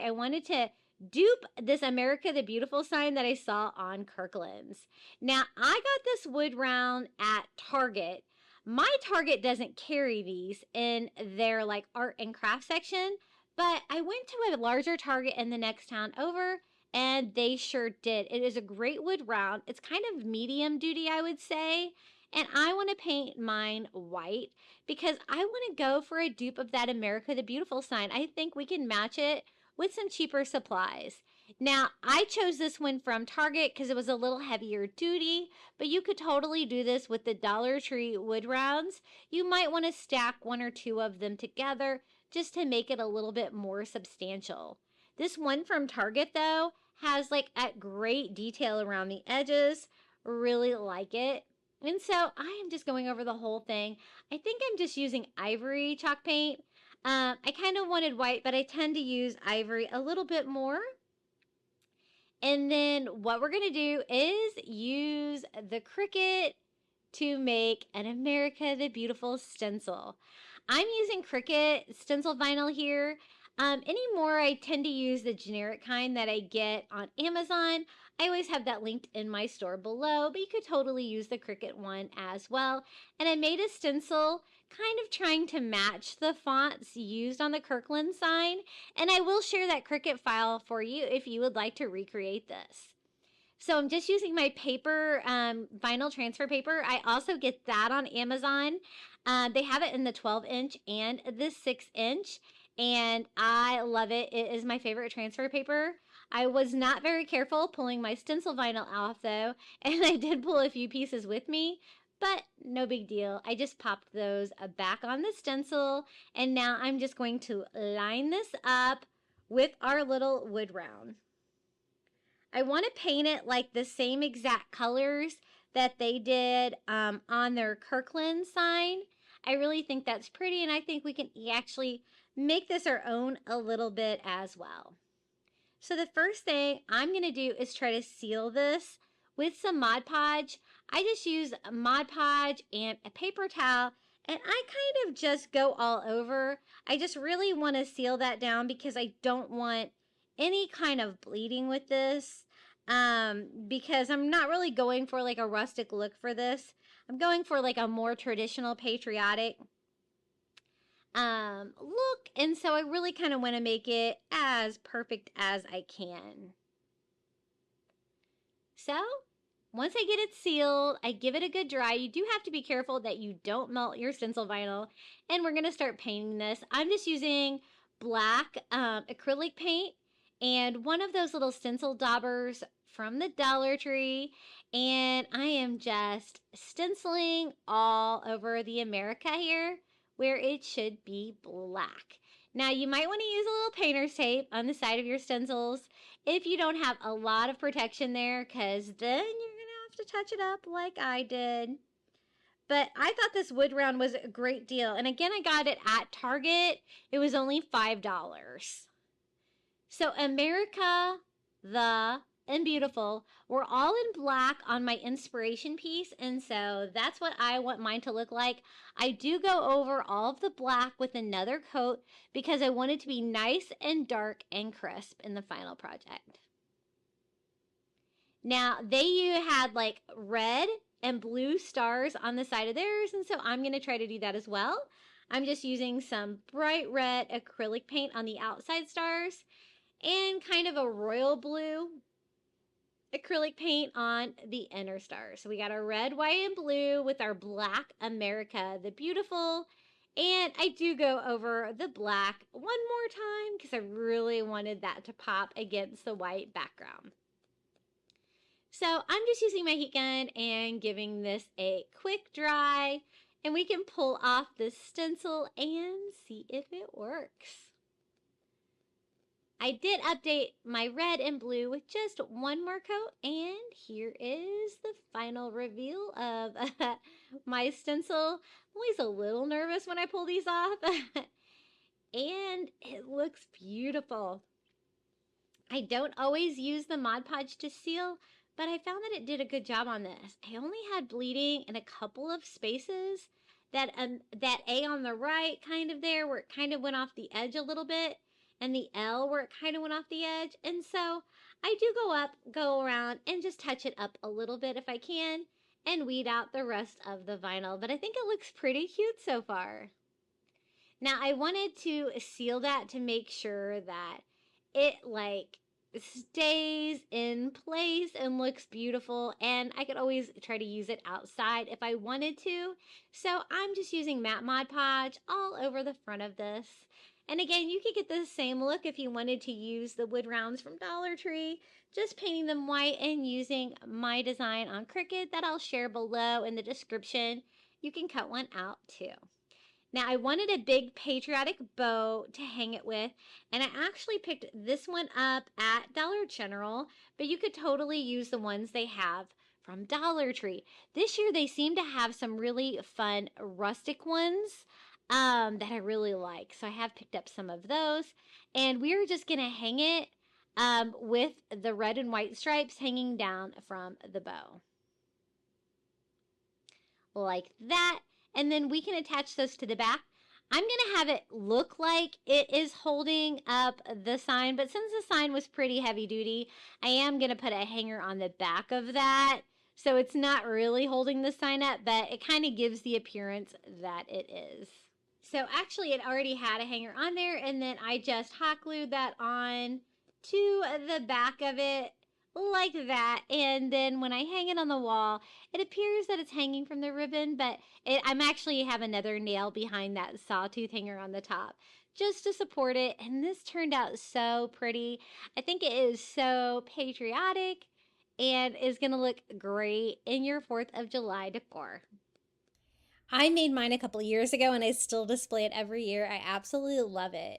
I wanted to dupe this America the Beautiful sign that I saw on Kirkland's. Now, I got this wood round at Target. My Target doesn't carry these in their like art and craft section, but I went to a larger Target in the next town over and they sure did. It is a great wood round. It's kind of medium duty, I would say. And I want to paint mine white because I want to go for a dupe of that America the Beautiful sign. I think we can match it with some cheaper supplies. Now, I chose this one from Target because it was a little heavier duty, but you could totally do this with the Dollar Tree wood rounds. You might want to stack one or two of them together just to make it a little bit more substantial. This one from Target, though, has like a great detail around the edges. Really like it. And so I am just going over the whole thing. I think I'm just using ivory chalk paint. I kind of wanted white, but I tend to use ivory a little bit more. And then what we're going to do is use the Cricut to make an America the Beautiful stencil. I'm using Cricut stencil vinyl here. Anymore, I tend to use the generic kind that I get on Amazon. I always have that linked in my store below, but you could totally use the Cricut one as well. And I made a stencil kind of trying to match the fonts used on the Kirkland sign. And I will share that Cricut file for you if you would like to recreate this. So I'm just using my paper, vinyl transfer paper. I also get that on Amazon. They have it in the 12-inch and the 6-inch. And I love it. It is my favorite transfer paper. I was not very careful pulling my stencil vinyl off though, and I did pull a few pieces with me, but no big deal. I just popped those back on the stencil, and now I'm just going to line this up with our little wood round. I want to paint it like the same exact colors that they did on their Kirkland sign. I really think that's pretty, and I think we can actually make this our own a little bit as well. So the first thing I'm going to do is try to seal this with some Mod Podge. I just use Mod Podge and a paper towel, and I kind of just go all over. I just really want to seal that down because I don't want any kind of bleeding with this, because I'm not really going for like a rustic look for this. I'm going for like a more traditional patriotic look, and so I really kind of want to make it as perfect as I can. So once I get it sealed, I give it a good dry. You do have to be careful that you don't melt your stencil vinyl, and we're going to start painting this. I'm just using black acrylic paint and one of those little stencil daubers from the Dollar Tree, and I am just stenciling all over the America here where it should be black. Now you might want to use a little painter's tape on the side of your stencils if you don't have a lot of protection there, because then you're gonna have to touch it up like I did. But I thought this wood round was a great deal, and again I got it at Target. It was only $5. So America the and Beautiful were all in black on my inspiration piece, and so that's what I want mine to look like. I do go over all of the black with another coat because I want it to be nice and dark and crisp in the final project. Now they had like red and blue stars on the side of theirs, and so I'm going to try to do that as well. I'm just using some bright red acrylic paint on the outside stars and kind of a royal blue acrylic paint on the inner stars. So we got our red, white, and blue with our black America the Beautiful. And I do go over the black one more time because I really wanted that to pop against the white background. So I'm just using my heat gun and giving this a quick dry, and we can pull off the stencil and see if it works. I did update my red and blue with just one more coat, and here is the final reveal of my stencil. I'm always a little nervous when I pull these off, and it looks beautiful. I don't always use the Mod Podge to seal, but I found that it did a good job on this. I only had bleeding in a couple of spaces. That A on the right kind of there where it kind of went off the edge a little bit. and the L where it kind of went off the edge. And so I do go around and just touch it up a little bit if I can and weed out the rest of the vinyl. But I think it looks pretty cute so far. Now I wanted to seal that to make sure that it stays in place and looks beautiful, and I could always try to use it outside if I wanted to. So I'm just using matte Mod Podge all over the front of this. And again, you could get the same look if you wanted to use the wood rounds from Dollar Tree, just painting them white and using my design on Cricut that I'll share below in the description. You can cut one out too. Now I wanted a big patriotic bow to hang it with, and I actually picked this one up at Dollar General, but you could totally use the ones they have from Dollar Tree. This year they seem to have some really fun rustic ones that I really like. So I have picked up some of those, and we're just going to hang it with the red and white stripes hanging down from the bow. Like that. And then we can attach those to the back. I'm going to have it look like it is holding up the sign, but since the sign was pretty heavy duty, I am going to put a hanger on the back of that. So it's not really holding the sign up, but it kind of gives the appearance that it is. So actually it already had a hanger on there, and then I just hot glued that on to the back of it like that. And then when I hang it on the wall, it appears that it's hanging from the ribbon, but I'm actually have another nail behind that sawtooth hanger on the top just to support it. And this turned out so pretty. I think it is so patriotic and is going to look great in your 4th of July decor. I made mine a couple years ago and I still display it every year. I absolutely love it.